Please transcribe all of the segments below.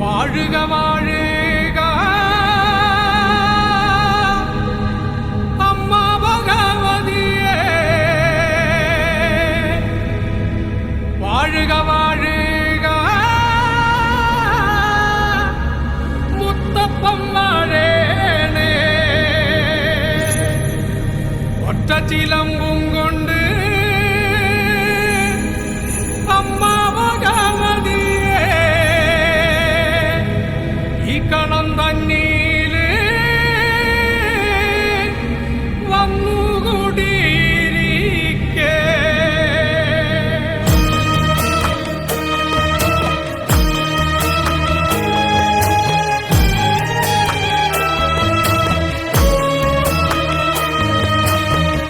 വാഴുക വാഴുക അമ്മ ഭഗവതിയേ, വാഴുക വാഴുക മുത്തപ്പൻ വാഴേണേ. ഒറ്റ ചിലമ്പും കൊണ്ട് അമ്മ ഭഗവതിയേ, ഈ കണം തന്നീല് വന്നുകൂടിയിരിക്കേ.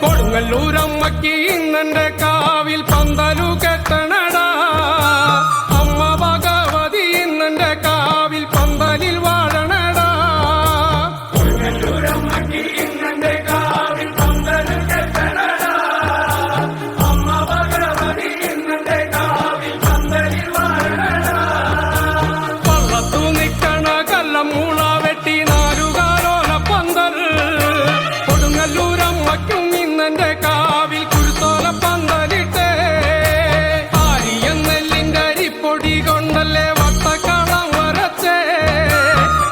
കൊടുങ്ങല്ലൂരമ്മയ്ക്ക് ഇന്നെന്റെ കാവിൽ പന്തലു കെട്ടണടാ. അമ്മ ഭഗവതി ഇന്നെന്റെ കാവിൽ പന്തലിൽ വാഴണടാ. കൊടുങ്ങല്ലൂരമ്മയ്ക്ക് ഇന്നെന്റെ കാവിൽ പന്തലു കെട്ടണടാ. അമ്മ ഭഗവതി ഇന്നെന്റെ കാവിൽ പന്തലിൽ വാഴണടാ. പള്ളത്തു നിക്കണ കല്ലമൂള വെട്ടി നാലുകാലോല പന്തൽ. കൊടുങ്ങല്ലൂരമ്മയ്ക്കും ഇന്നെന്റെ കാവിൽ കുരുത്തോല പന്തലിട്ടേ. ആരിയം നെല്ലിന്റെ അരിപ്പൊടി കൊണ്ടല്ലേ വട്ടക്കളം വരച്ചേ.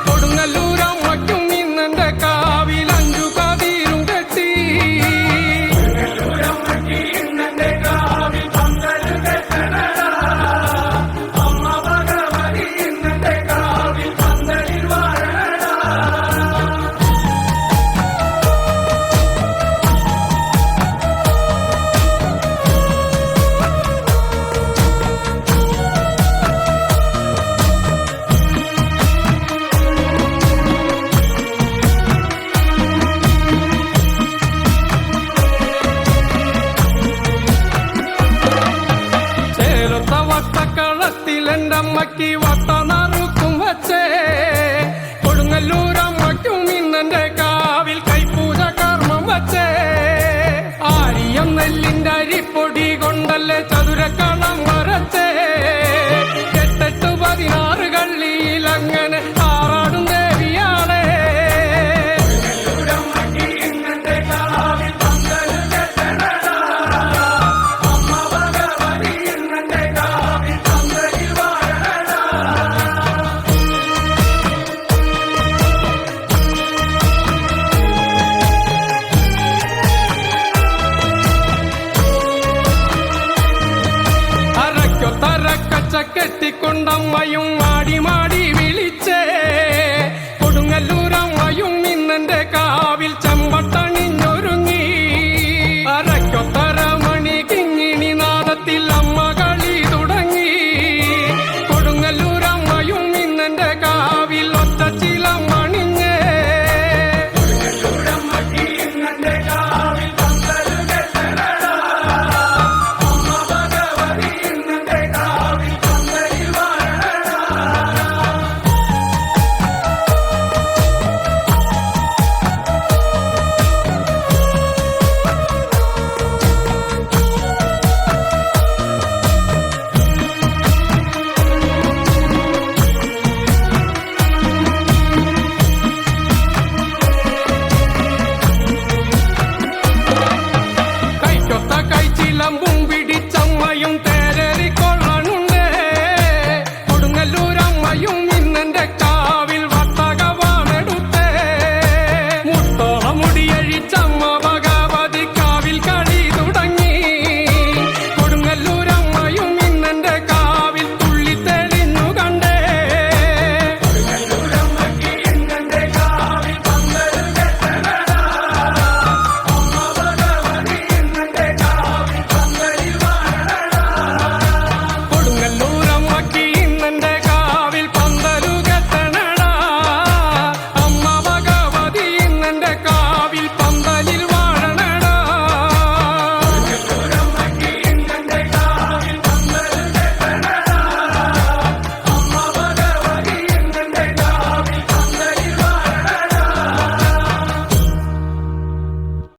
കൊടുങ്ങല്ലൂരമ്മയ്ക്കും ഇന്നെന്റെ കാവിൽ 5 കതിരും കെട്ടി. കൊടുങ്ങല്ലൂരമ്മയ്ക്ക് ഇന്നെന്റെ കാവിൽ പന്തല് കെട്ടണടാ. അമ്മ ഭഗവതി ഇന്നെന്റെ കാവിൽ പന്തലിൽ വാഴണടാ. ചേലത്ത വട്ടക്കളത്തിൽ എൻ്റെ അമ്മയ്ക്ക് വട്ട നറുക്കും വച്ചേ. കൊടുങ്ങല്ലൂർ